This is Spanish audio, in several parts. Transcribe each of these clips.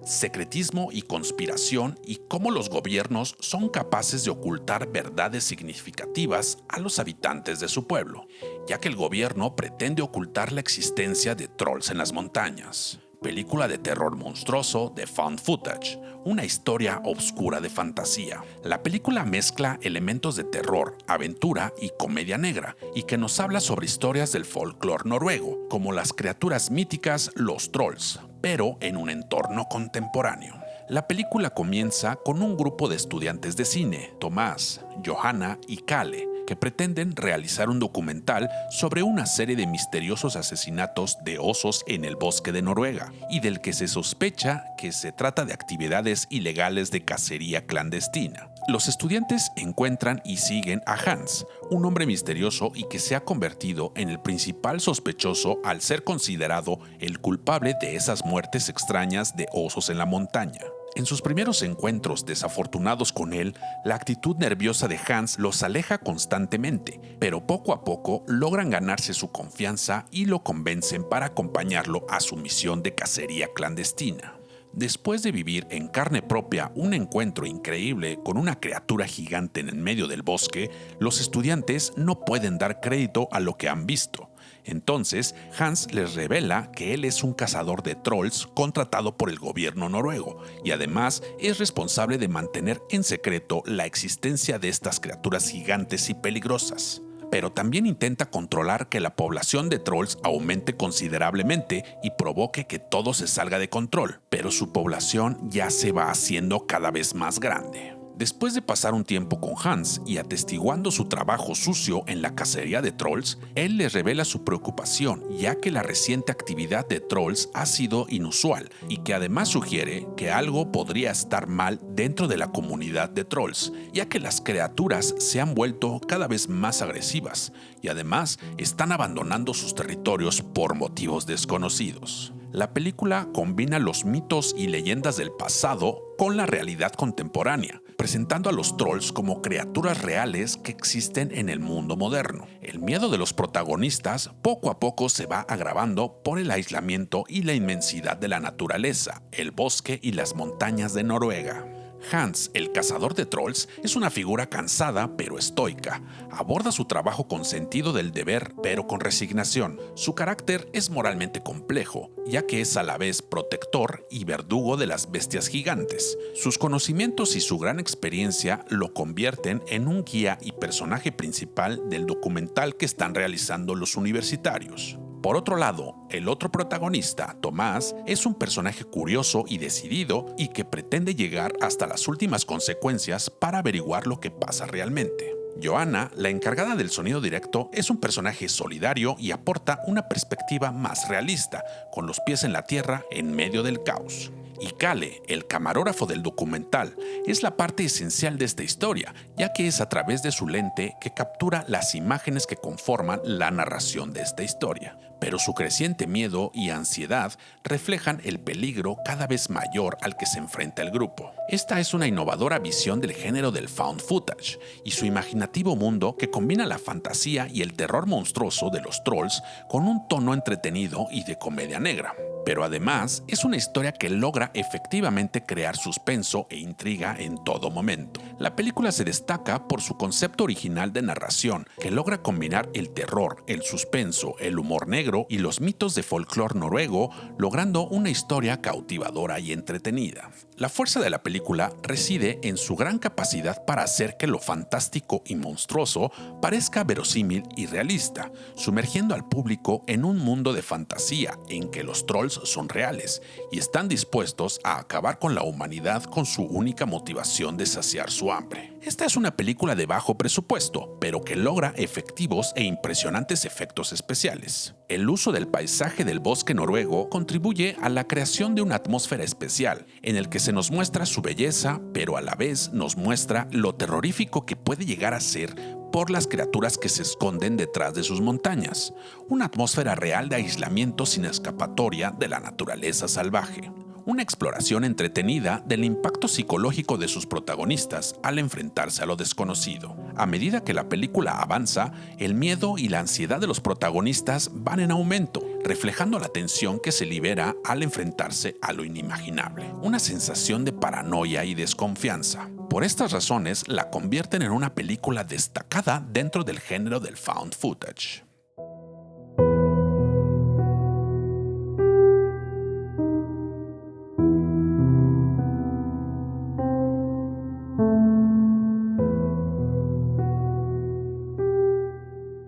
secretismo y conspiración y cómo los gobiernos son capaces de ocultar verdades significativas a los habitantes de su pueblo, ya que el gobierno pretende ocultar la existencia de trolls en las montañas. Película de terror monstruoso de found footage, una historia oscura de fantasía. La película mezcla elementos de terror, aventura y comedia negra, y que nos habla sobre historias del folclore noruego, como las criaturas míticas, los trolls, pero en un entorno contemporáneo. La película comienza con un grupo de estudiantes de cine, Tomás, Johanna y Kalle, que pretenden realizar un documental sobre una serie de misteriosos asesinatos de osos en el bosque de Noruega, y del que se sospecha que se trata de actividades ilegales de cacería clandestina. Los estudiantes encuentran y siguen a Hans, un hombre misterioso y que se ha convertido en el principal sospechoso al ser considerado el culpable de esas muertes extrañas de osos en la montaña. En sus primeros encuentros desafortunados con él, la actitud nerviosa de Hans los aleja constantemente, pero poco a poco logran ganarse su confianza y lo convencen para acompañarlo a su misión de cacería clandestina. Después de vivir en carne propia un encuentro increíble con una criatura gigante en el medio del bosque, los estudiantes no pueden dar crédito a lo que han visto. Entonces, Hans les revela que él es un cazador de trolls contratado por el gobierno noruego y además es responsable de mantener en secreto la existencia de estas criaturas gigantes y peligrosas. Pero también intenta controlar que la población de trolls aumente considerablemente y provoque que todo se salga de control, pero su población ya se va haciendo cada vez más grande. Después de pasar un tiempo con Hans y atestiguando su trabajo sucio en la cacería de trolls, él les revela su preocupación, ya que la reciente actividad de trolls ha sido inusual y que además sugiere que algo podría estar mal dentro de la comunidad de trolls, ya que las criaturas se han vuelto cada vez más agresivas y además están abandonando sus territorios por motivos desconocidos. La película combina los mitos y leyendas del pasado con la realidad contemporánea, presentando a los trolls como criaturas reales que existen en el mundo moderno. El miedo de los protagonistas poco a poco se va agravando por el aislamiento y la inmensidad de la naturaleza, el bosque y las montañas de Noruega. Hans, el cazador de trolls, es una figura cansada pero estoica. Aborda su trabajo con sentido del deber pero con resignación. Su carácter es moralmente complejo, ya que es a la vez protector y verdugo de las bestias gigantes. Sus conocimientos y su gran experiencia lo convierten en un guía y personaje principal del documental que están realizando los universitarios. Por otro lado, el otro protagonista, Tomás, es un personaje curioso y decidido y que pretende llegar hasta las últimas consecuencias para averiguar lo que pasa realmente. Johanna, la encargada del sonido directo, es un personaje solidario y aporta una perspectiva más realista, con los pies en la tierra en medio del caos. Y Kalle, el camarógrafo del documental, es la parte esencial de esta historia, ya que es a través de su lente que captura las imágenes que conforman la narración de esta historia. Pero su creciente miedo y ansiedad reflejan el peligro cada vez mayor al que se enfrenta el grupo. Esta es una innovadora visión del género del found footage y su imaginativo mundo que combina la fantasía y el terror monstruoso de los trolls con un tono entretenido y de comedia negra. Pero además es una historia que logra efectivamente crear suspenso e intriga en todo momento. La película se destaca por su concepto original de narración, que logra combinar el terror, el suspenso, el humor negro y los mitos de folclore noruego, logrando una historia cautivadora y entretenida. La fuerza de la película reside en su gran capacidad para hacer que lo fantástico y monstruoso parezca verosímil y realista, sumergiendo al público en un mundo de fantasía en que los trolls son reales y están dispuestos a acabar con la humanidad con su única motivación de saciar su hambre. Esta es una película de bajo presupuesto, pero que logra efectivos e impresionantes efectos especiales. El uso del paisaje del bosque noruego contribuye a la creación de una atmósfera especial, en el que se nos muestra su belleza, pero a la vez nos muestra lo terrorífico que puede llegar a ser por las criaturas que se esconden detrás de sus montañas, una atmósfera real de aislamiento sin escapatoria de la naturaleza salvaje. una exploración entretenida del impacto psicológico de sus protagonistas al enfrentarse a lo desconocido. A medida que la película avanza, el miedo y la ansiedad de los protagonistas van en aumento, reflejando la tensión que se libera al enfrentarse a lo inimaginable, una sensación de paranoia y desconfianza. Por estas razones, la convierten en una película destacada dentro del género del found footage.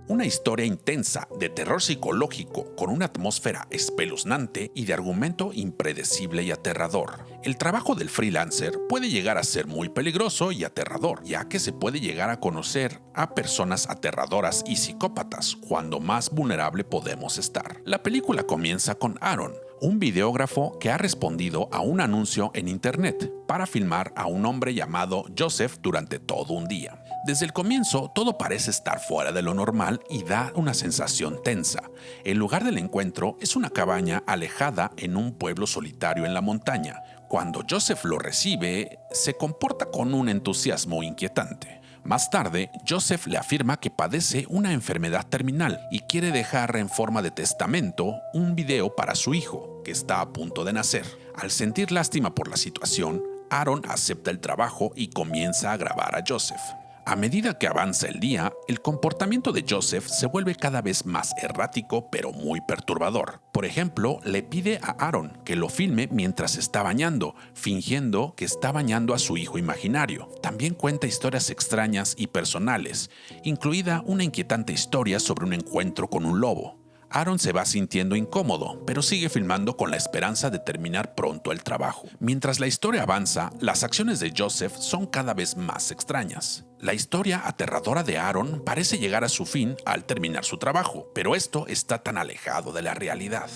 Una historia intensa, de terror psicológico, con una atmósfera espeluznante y de argumento impredecible y aterrador. El trabajo del freelancer puede llegar a ser muy peligroso y aterrador, ya que se puede llegar a conocer a personas aterradoras y psicópatas cuando más vulnerable podemos estar. La película comienza con Aaron, un videógrafo que ha respondido a un anuncio en internet para filmar a un hombre llamado Joseph durante todo un día. Desde el comienzo, todo parece estar fuera de lo normal y da una sensación tensa. El lugar del encuentro es una cabaña alejada en un pueblo solitario en la montaña. Cuando Joseph lo recibe, se comporta con un entusiasmo inquietante. Más tarde, Joseph le afirma que padece una enfermedad terminal y quiere dejar en forma de testamento un video para su hijo, que está a punto de nacer. Al sentir lástima por la situación, Aaron acepta el trabajo y comienza a grabar a Joseph. A medida que avanza el día, el comportamiento de Joseph se vuelve cada vez más errático pero muy perturbador. Por ejemplo, le pide a Aaron que lo filme mientras está bañando, fingiendo que está bañando a su hijo imaginario. También cuenta historias extrañas y personales, incluida una inquietante historia sobre un encuentro con un lobo. Aaron se va sintiendo incómodo, pero sigue filmando con la esperanza de terminar pronto el trabajo. Mientras la historia avanza, las acciones de Joseph son cada vez más extrañas. La historia aterradora de Aaron parece llegar a su fin al terminar su trabajo, pero esto está tan alejado de la realidad.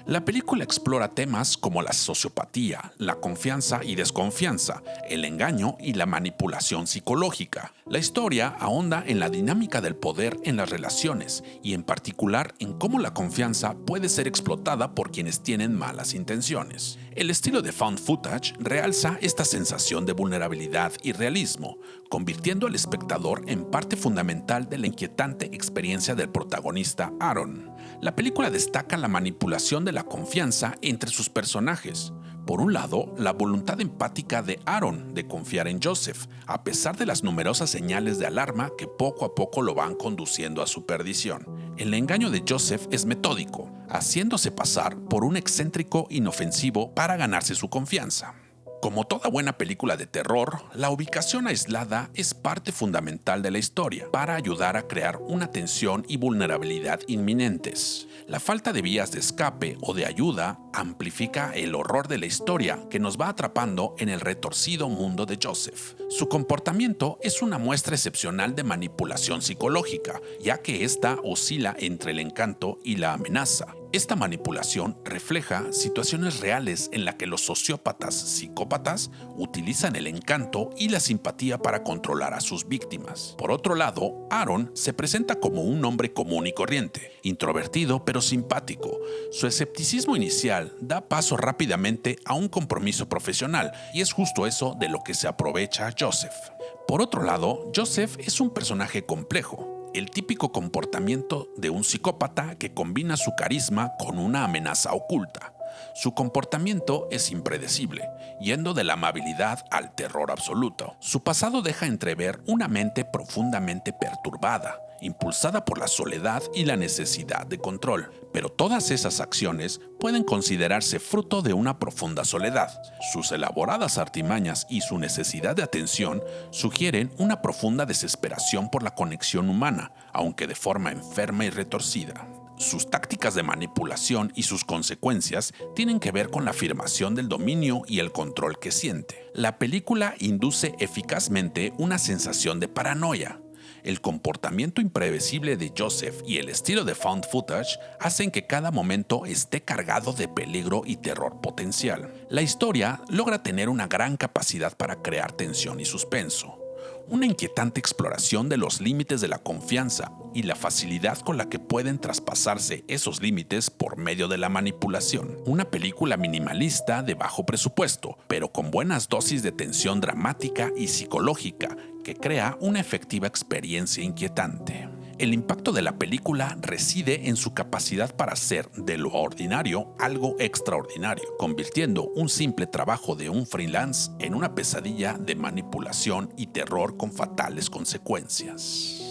La película explora temas como la sociopatía, la confianza y desconfianza, el engaño y la manipulación psicológica. La historia ahonda en la dinámica del poder en las relaciones y en particular en cómo la confianza puede ser explotada por quienes tienen malas intenciones. El estilo de found footage realza esta sensación de vulnerabilidad y realismo, convirtiendo al espectador en parte fundamental de la inquietante experiencia del protagonista Aaron. La película destaca la manipulación de la confianza entre sus personajes. Por un lado, la voluntad empática de Aaron de confiar en Joseph, a pesar de las numerosas señales de alarma que poco a poco lo van conduciendo a su perdición. El engaño de Joseph es metódico, haciéndose pasar por un excéntrico inofensivo para ganarse su confianza. Como toda buena película de terror, la ubicación aislada es parte fundamental de la historia para ayudar a crear una tensión y vulnerabilidad inminentes. La falta de vías de escape o de ayuda amplifica el horror de la historia que nos va atrapando en el retorcido mundo de Joseph. Su comportamiento es una muestra excepcional de manipulación psicológica, ya que ésta oscila entre el encanto y la amenaza. Esta manipulación refleja situaciones reales en las que los sociópatas psicópatas utilizan el encanto y la simpatía para controlar a sus víctimas. Por otro lado, Aaron se presenta como un hombre común y corriente, introvertido pero simpático. Su escepticismo inicial da paso rápidamente a un compromiso profesional, y es justo eso de lo que se aprovecha Joseph. Por otro lado, Joseph es un personaje complejo. El típico comportamiento de un psicópata que combina su carisma con una amenaza oculta. Su comportamiento es impredecible, yendo de la amabilidad al terror absoluto. Su pasado deja entrever una mente profundamente perturbada, impulsada por la soledad y la necesidad de control. Pero todas esas acciones pueden considerarse fruto de una profunda soledad. Sus elaboradas artimañas y su necesidad de atención sugieren una profunda desesperación por la conexión humana, aunque de forma enferma y retorcida. Sus tácticas de manipulación y sus consecuencias tienen que ver con la afirmación del dominio y el control que siente. La película induce eficazmente una sensación de paranoia. El comportamiento imprevisible de Joseph y el estilo de found footage hacen que cada momento esté cargado de peligro y terror potencial. La historia logra tener una gran capacidad para crear tensión y suspenso. Una inquietante exploración de los límites de la confianza y la facilidad con la que pueden traspasarse esos límites por medio de la manipulación. Una película minimalista de bajo presupuesto, pero con buenas dosis de tensión dramática y psicológica que crea una efectiva experiencia inquietante. El impacto de la película reside en su capacidad para hacer de lo ordinario algo extraordinario, convirtiendo un simple trabajo de un freelance en una pesadilla de manipulación y terror con fatales consecuencias.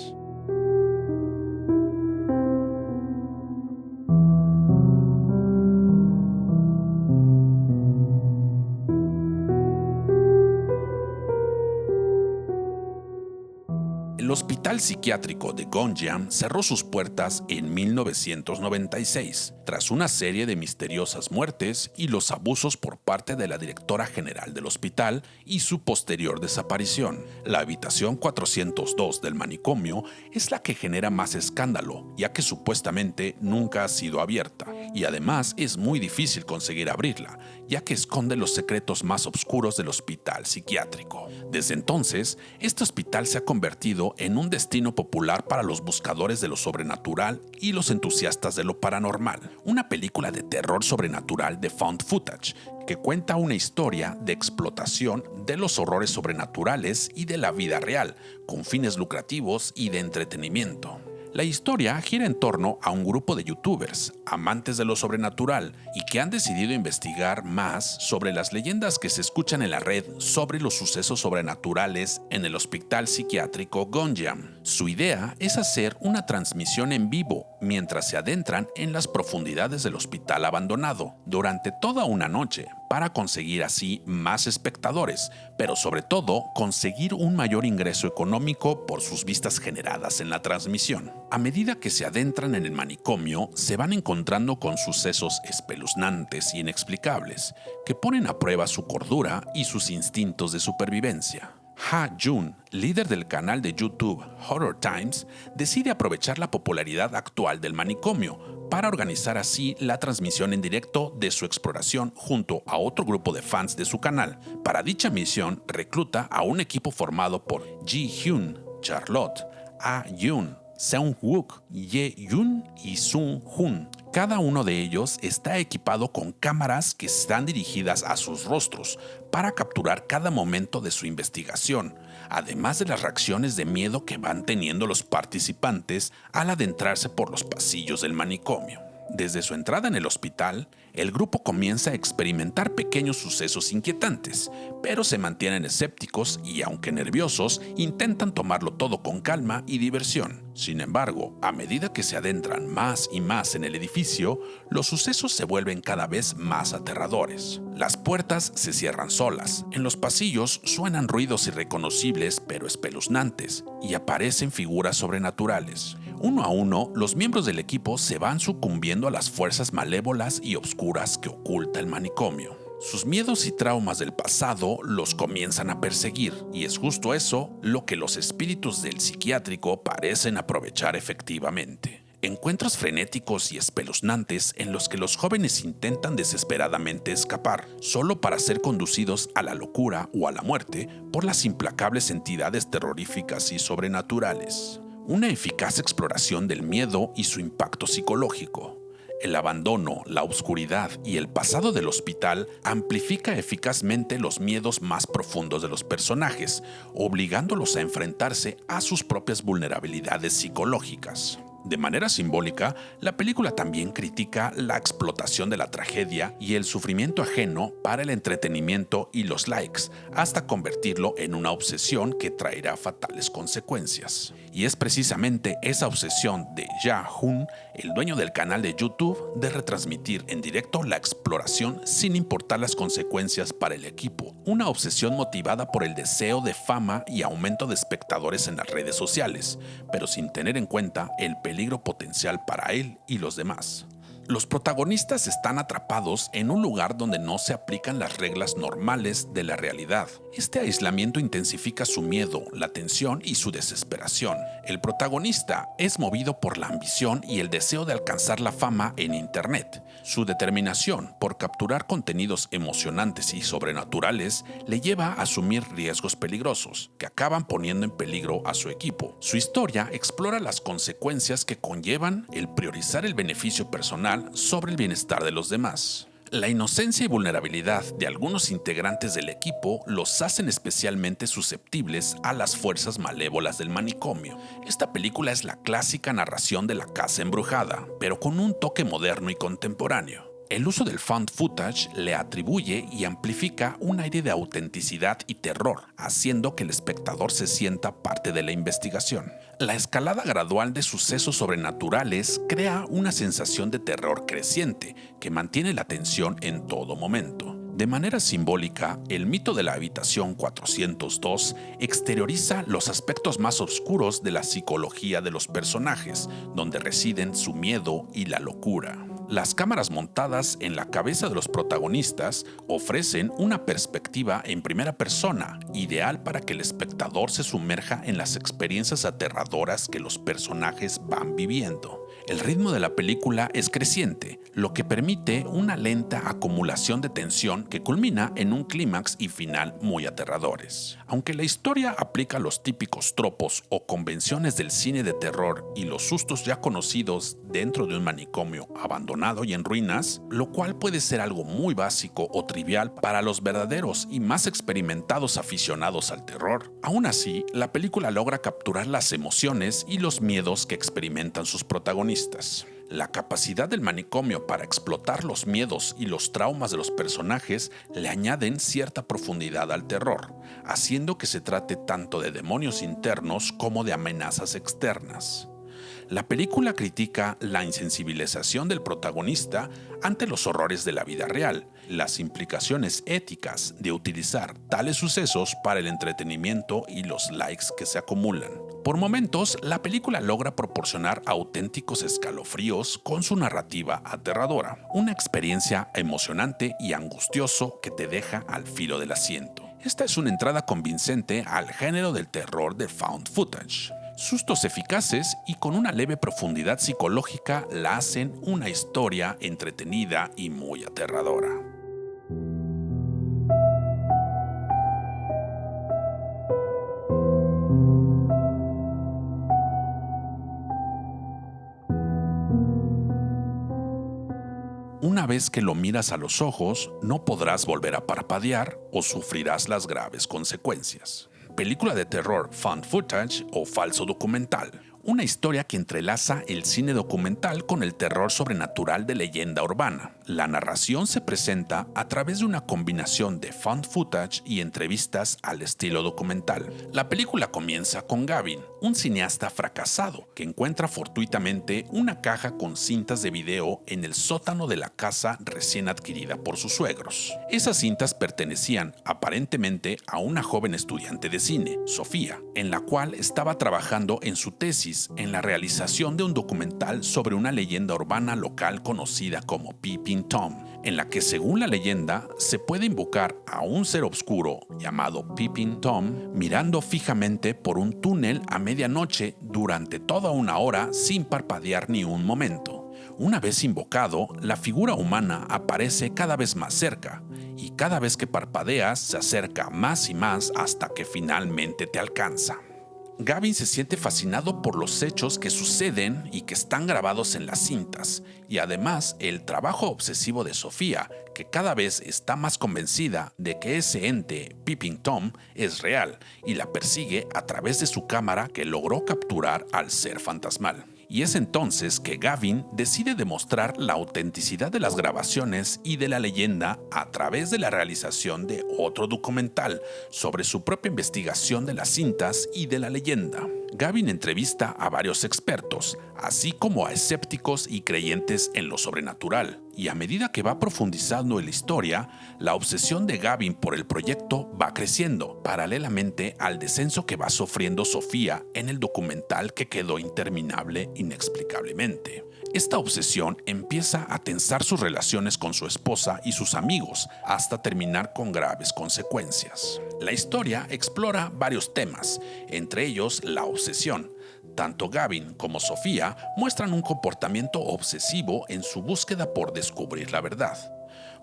El Hospital Psiquiátrico de Gonjiam cerró sus puertas en 1996, tras una serie de misteriosas muertes y los abusos por parte de la directora general del hospital y su posterior desaparición. La habitación 402 del manicomio es la que genera más escándalo, ya que supuestamente nunca ha sido abierta, y además es muy difícil conseguir abrirla, ya que esconde los secretos más oscuros del hospital psiquiátrico. Desde entonces, este hospital se ha convertido en un destino popular para los buscadores de lo sobrenatural y los entusiastas de lo paranormal. Una película de terror sobrenatural de found footage que cuenta una historia de explotación de los horrores sobrenaturales y de la vida real, con fines lucrativos y de entretenimiento. La historia gira en torno a un grupo de youtubers, amantes de lo sobrenatural, y que han decidido investigar más sobre las leyendas que se escuchan en la red sobre los sucesos sobrenaturales en el hospital psiquiátrico Gonjiam. Su idea es hacer una transmisión en vivo mientras se adentran en las profundidades del hospital abandonado durante toda una noche, para conseguir así más espectadores, pero sobre todo conseguir un mayor ingreso económico por sus vistas generadas en la transmisión. A medida que se adentran en el manicomio, se van encontrando con sucesos espeluznantes y inexplicables que ponen a prueba su cordura y sus instintos de supervivencia. Ha Jun, líder del canal de YouTube Horror Times, decide aprovechar la popularidad actual del manicomio para organizar así la transmisión en directo de su exploración junto a otro grupo de fans de su canal. Para dicha misión, recluta a un equipo formado por Ji Hyun, Charlotte, Ah Yoon, Seung Wook, Ye Yun y Sung Hun. Cada uno de ellos está equipado con cámaras que están dirigidas a sus rostros para capturar cada momento de su investigación, además de las reacciones de miedo que van teniendo los participantes al adentrarse por los pasillos del manicomio. Desde su entrada en el hospital, el grupo comienza a experimentar pequeños sucesos inquietantes, pero se mantienen escépticos y, aunque nerviosos, intentan tomarlo todo con calma y diversión. Sin embargo, a medida que se adentran más y más en el edificio, los sucesos se vuelven cada vez más aterradores. Las puertas se cierran solas, en los pasillos suenan ruidos irreconocibles pero espeluznantes, y aparecen figuras sobrenaturales. Uno a uno, los miembros del equipo se van sucumbiendo a las fuerzas malévolas y obscuras que oculta el manicomio. Sus miedos y traumas del pasado los comienzan a perseguir, y es justo eso lo que los espíritus del psiquiátrico parecen aprovechar efectivamente. Encuentros frenéticos y espeluznantes en los que los jóvenes intentan desesperadamente escapar, solo para ser conducidos a la locura o a la muerte por las implacables entidades terroríficas y sobrenaturales. Una eficaz exploración del miedo y su impacto psicológico. El abandono, la oscuridad y el pasado del hospital amplifica eficazmente los miedos más profundos de los personajes, obligándolos a enfrentarse a sus propias vulnerabilidades psicológicas. De manera simbólica, la película también critica la explotación de la tragedia y el sufrimiento ajeno para el entretenimiento y los likes, hasta convertirlo en una obsesión que traerá fatales consecuencias. Y es precisamente esa obsesión de Ja-hoon, el dueño del canal de YouTube, de retransmitir en directo la exploración sin importar las consecuencias para el equipo. Una obsesión motivada por el deseo de fama y aumento de espectadores en las redes sociales, pero sin tener en cuenta el peligro potencial para él y los demás. Los protagonistas están atrapados en un lugar donde no se aplican las reglas normales de la realidad. Este aislamiento intensifica su miedo, la tensión y su desesperación. El protagonista es movido por la ambición y el deseo de alcanzar la fama en Internet. Su determinación por capturar contenidos emocionantes y sobrenaturales le lleva a asumir riesgos peligrosos, que acaban poniendo en peligro a su equipo. Su historia explora las consecuencias que conllevan el priorizar el beneficio personal sobre el bienestar de los demás. La inocencia y vulnerabilidad de algunos integrantes del equipo los hacen especialmente susceptibles a las fuerzas malévolas del manicomio. Esta película es la clásica narración de la casa embrujada, pero con un toque moderno y contemporáneo. El uso del found footage le atribuye y amplifica un aire de autenticidad y terror, haciendo que el espectador se sienta parte de la investigación. La escalada gradual de sucesos sobrenaturales crea una sensación de terror creciente que mantiene la tensión en todo momento. De manera simbólica, el mito de la habitación 402 exterioriza los aspectos más oscuros de la psicología de los personajes, donde residen su miedo y la locura. Las cámaras montadas en la cabeza de los protagonistas ofrecen una perspectiva en primera persona, ideal para que el espectador se sumerja en las experiencias aterradoras que los personajes van viviendo. El ritmo de la película es creciente, lo que permite una lenta acumulación de tensión que culmina en un clímax y final muy aterradores. Aunque la historia aplica los típicos tropos o convenciones del cine de terror y los sustos ya conocidos dentro de un manicomio abandonado y en ruinas, lo cual puede ser algo muy básico o trivial para los verdaderos y más experimentados aficionados al terror, aún así, la película logra capturar las emociones y los miedos que experimentan sus protagonistas. La capacidad del manicomio para explotar los miedos y los traumas de los personajes le añaden cierta profundidad al terror, haciendo que se trate tanto de demonios internos como de amenazas externas. La película critica la insensibilización del protagonista ante los horrores de la vida real, las implicaciones éticas de utilizar tales sucesos para el entretenimiento y los likes que se acumulan. Por momentos, la película logra proporcionar auténticos escalofríos con su narrativa aterradora, una experiencia emocionante y angustioso que te deja al filo del asiento. Esta es una entrada convincente al género del terror de found footage. Sustos eficaces y con una leve profundidad psicológica la hacen una historia entretenida y muy aterradora. Una vez que lo miras a los ojos, no podrás volver a parpadear o sufrirás las graves consecuencias. Película de terror found footage o falso documental. Una historia que entrelaza el cine documental con el terror sobrenatural de leyenda urbana. La narración se presenta a través de una combinación de found footage y entrevistas al estilo documental. La película comienza con Gavin, un cineasta fracasado que encuentra fortuitamente una caja con cintas de video en el sótano de la casa recién adquirida por sus suegros. Esas cintas pertenecían aparentemente a una joven estudiante de cine, Sofía, en la cual estaba trabajando en su tesis en la realización de un documental sobre una leyenda urbana local conocida como Peeping Tom, en la que según la leyenda se puede invocar a un ser oscuro llamado Peeping Tom mirando fijamente por un túnel a medianoche durante toda una hora sin parpadear ni un momento. Una vez invocado, la figura humana aparece cada vez más cerca y cada vez que parpadeas se acerca más y más hasta que finalmente te alcanza. Gavin se siente fascinado por los hechos que suceden y que están grabados en las cintas, y además el trabajo obsesivo de Sofía, que cada vez está más convencida de que ese ente, Peeping Tom, es real y la persigue a través de su cámara que logró capturar al ser fantasmal. Y es entonces que Gavin decide demostrar la autenticidad de las grabaciones y de la leyenda a través de la realización de otro documental sobre su propia investigación de las cintas y de la leyenda. Gavin entrevista a varios expertos, así como a escépticos y creyentes en lo sobrenatural, y a medida que va profundizando en la historia, la obsesión de Gavin por el proyecto va creciendo, paralelamente al descenso que va sufriendo Sofía en el documental que quedó interminable inexplicablemente. Esta obsesión empieza a tensar sus relaciones con su esposa y sus amigos, hasta terminar con graves consecuencias. La historia explora varios temas, entre ellos la obsesión. Tanto Gavin como Sofía muestran un comportamiento obsesivo en su búsqueda por descubrir la verdad.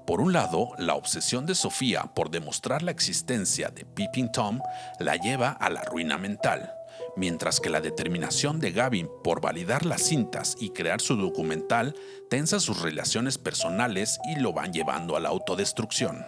Por un lado, la obsesión de Sofía por demostrar la existencia de Peeping Tom la lleva a la ruina mental, mientras que la determinación de Gavin por validar las cintas y crear su documental tensa sus relaciones personales y lo van llevando a la autodestrucción.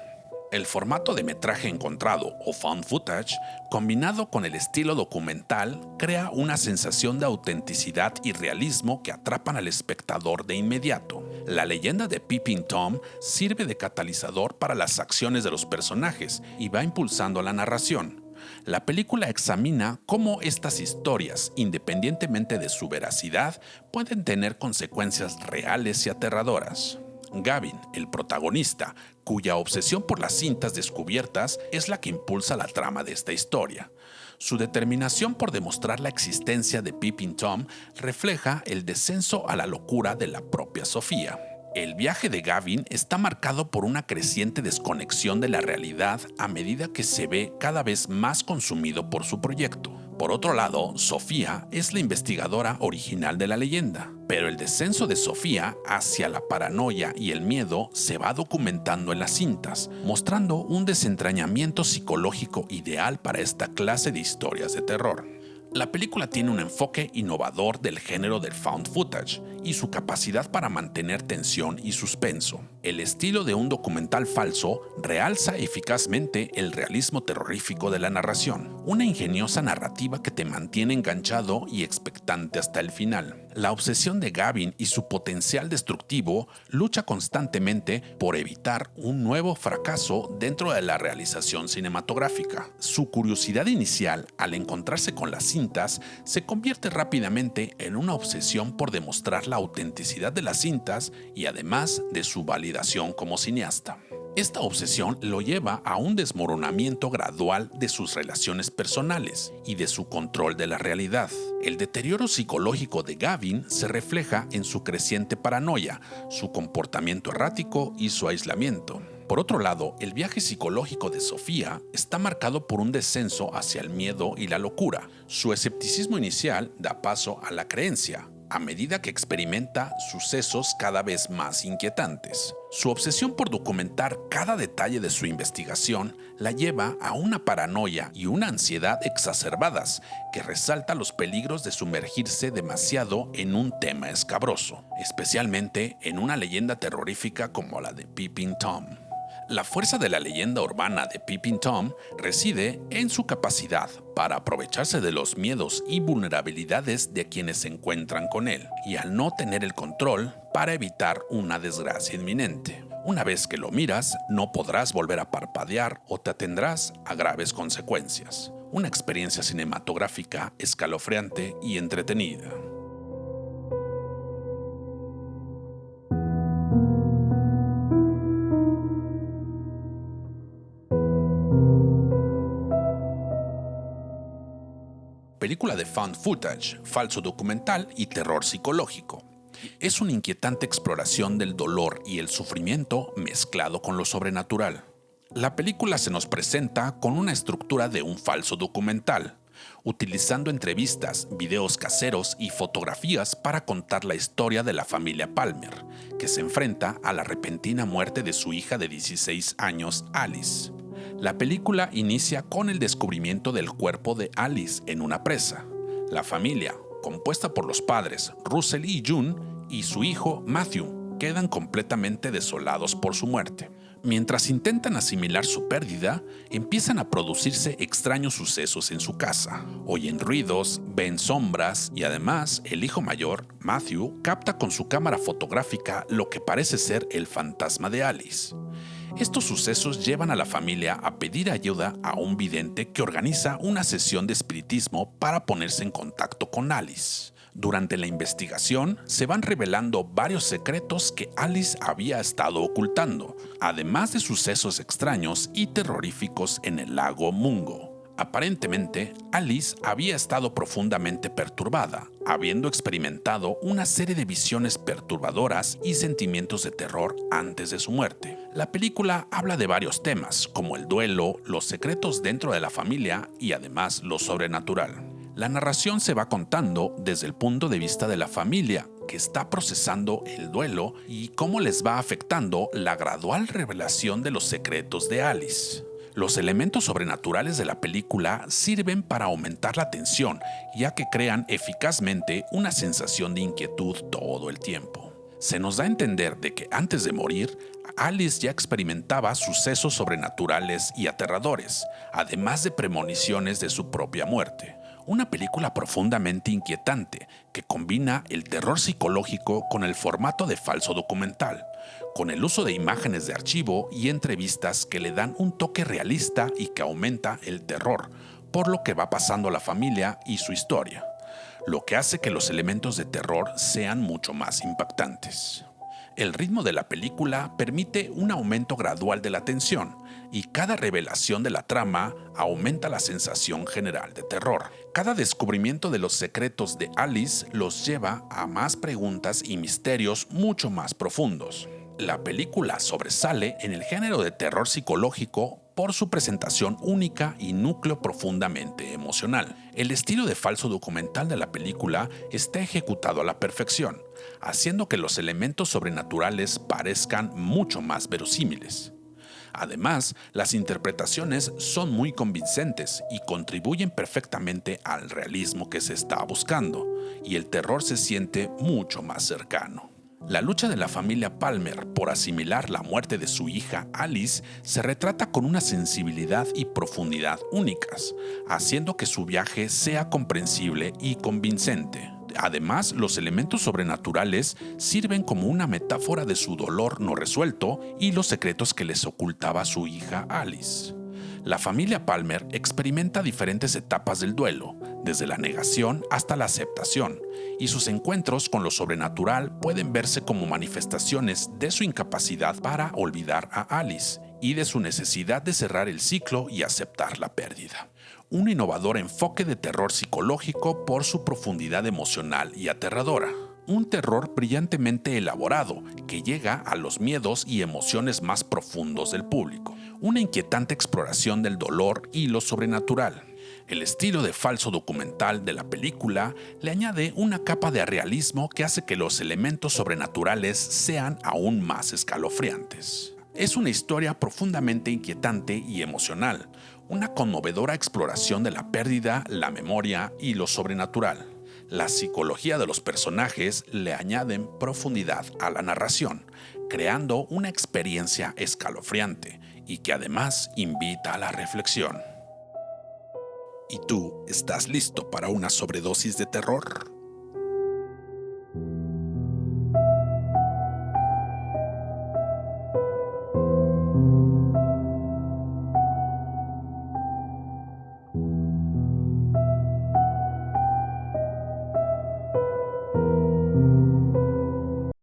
El formato de metraje encontrado o found footage, combinado con el estilo documental, crea una sensación de autenticidad y realismo que atrapan al espectador de inmediato. La leyenda de Peeping Tom sirve de catalizador para las acciones de los personajes y va impulsando la narración. La película examina cómo estas historias, independientemente de su veracidad, pueden tener consecuencias reales y aterradoras. Gavin, el protagonista, cuya obsesión por las cintas descubiertas es la que impulsa la trama de esta historia. Su determinación por demostrar la existencia de Peeping Tom refleja el descenso a la locura de la propia Sofía. El viaje de Gavin está marcado por una creciente desconexión de la realidad a medida que se ve cada vez más consumido por su proyecto. Por otro lado, Sofía es la investigadora original de la leyenda, pero el descenso de Sofía hacia la paranoia y el miedo se va documentando en las cintas, mostrando un desentrañamiento psicológico ideal para esta clase de historias de terror. La película tiene un enfoque innovador del género del found footage y su capacidad para mantener tensión y suspenso. El estilo de un documental falso realza eficazmente el realismo terrorífico de la narración, una ingeniosa narrativa que te mantiene enganchado y expectante hasta el final. La obsesión de Gavin y su potencial destructivo lucha constantemente por evitar un nuevo fracaso dentro de la realización cinematográfica. Su curiosidad inicial al encontrarse con las cintas se convierte rápidamente en una obsesión por demostrar la autenticidad de las cintas y además de su validación como cineasta. Esta obsesión lo lleva a un desmoronamiento gradual de sus relaciones personales y de su control de la realidad. El deterioro psicológico de Gavin se refleja en su creciente paranoia, su comportamiento errático y su aislamiento. Por otro lado, el viaje psicológico de Sofía está marcado por un descenso hacia el miedo y la locura. Su escepticismo inicial da paso a la creencia, a medida que experimenta sucesos cada vez más inquietantes. Su obsesión por documentar cada detalle de su investigación la lleva a una paranoia y una ansiedad exacerbadas que resalta los peligros de sumergirse demasiado en un tema escabroso, especialmente en una leyenda terrorífica como la de Peeping Tom. La fuerza de la leyenda urbana de Peeping Tom reside en su capacidad para aprovecharse de los miedos y vulnerabilidades de quienes se encuentran con él, y al no tener el control para evitar una desgracia inminente. Una vez que lo miras, no podrás volver a parpadear o te atendrás a graves consecuencias. Una experiencia cinematográfica escalofriante y entretenida. Película de found footage, falso documental y terror psicológico. Es una inquietante exploración del dolor y el sufrimiento mezclado con lo sobrenatural. La película se nos presenta con una estructura de un falso documental, utilizando entrevistas, videos caseros y fotografías para contar la historia de la familia Palmer, que se enfrenta a la repentina muerte de su hija de 16 años, Alice. La película inicia con el descubrimiento del cuerpo de Alice en una presa. La familia, compuesta por los padres Russell y June y su hijo Matthew, quedan completamente desolados por su muerte. Mientras intentan asimilar su pérdida, empiezan a producirse extraños sucesos en su casa. Oyen ruidos, ven sombras y además el hijo mayor, Matthew, capta con su cámara fotográfica lo que parece ser el fantasma de Alice. Estos sucesos llevan a la familia a pedir ayuda a un vidente que organiza una sesión de espiritismo para ponerse en contacto con Alice. Durante la investigación se van revelando varios secretos que Alice había estado ocultando, además de sucesos extraños y terroríficos en el lago Mungo. Aparentemente, Alice había estado profundamente perturbada, habiendo experimentado una serie de visiones perturbadoras y sentimientos de terror antes de su muerte. La película habla de varios temas, como el duelo, los secretos dentro de la familia y además lo sobrenatural. La narración se va contando desde el punto de vista de la familia, que está procesando el duelo y cómo les va afectando la gradual revelación de los secretos de Alice. Los elementos sobrenaturales de la película sirven para aumentar la tensión, ya que crean eficazmente una sensación de inquietud todo el tiempo. Se nos da a entender de que antes de morir, Alice ya experimentaba sucesos sobrenaturales y aterradores, además de premoniciones de su propia muerte. Una película profundamente inquietante que combina el terror psicológico con el formato de falso documental, con el uso de imágenes de archivo y entrevistas que le dan un toque realista y que aumenta el terror, por lo que va pasando la familia y su historia, lo que hace que los elementos de terror sean mucho más impactantes. El ritmo de la película permite un aumento gradual de la tensión y cada revelación de la trama aumenta la sensación general de terror. Cada descubrimiento de los secretos de Alice los lleva a más preguntas y misterios mucho más profundos. La película sobresale en el género de terror psicológico por su presentación única y núcleo profundamente emocional. El estilo de falso documental de la película está ejecutado a la perfección, haciendo que los elementos sobrenaturales parezcan mucho más verosímiles. Además, las interpretaciones son muy convincentes y contribuyen perfectamente al realismo que se está buscando, y el terror se siente mucho más cercano. La lucha de la familia Palmer por asimilar la muerte de su hija Alice se retrata con una sensibilidad y profundidad únicas, haciendo que su viaje sea comprensible y convincente. Además, los elementos sobrenaturales sirven como una metáfora de su dolor no resuelto y los secretos que les ocultaba su hija Alice. La familia Palmer experimenta diferentes etapas del duelo, desde la negación hasta la aceptación, y sus encuentros con lo sobrenatural pueden verse como manifestaciones de su incapacidad para olvidar a Alice y de su necesidad de cerrar el ciclo y aceptar la pérdida. Un innovador enfoque de terror psicológico por su profundidad emocional y aterradora. Un terror brillantemente elaborado que llega a los miedos y emociones más profundos del público. Una inquietante exploración del dolor y lo sobrenatural. El estilo de falso documental de la película le añade una capa de realismo que hace que los elementos sobrenaturales sean aún más escalofriantes. Es una historia profundamente inquietante y emocional, una conmovedora exploración de la pérdida, la memoria y lo sobrenatural. La psicología de los personajes le añaden profundidad a la narración, creando una experiencia escalofriante y que además invita a la reflexión. ¿Y tú estás listo para una sobredosis de terror?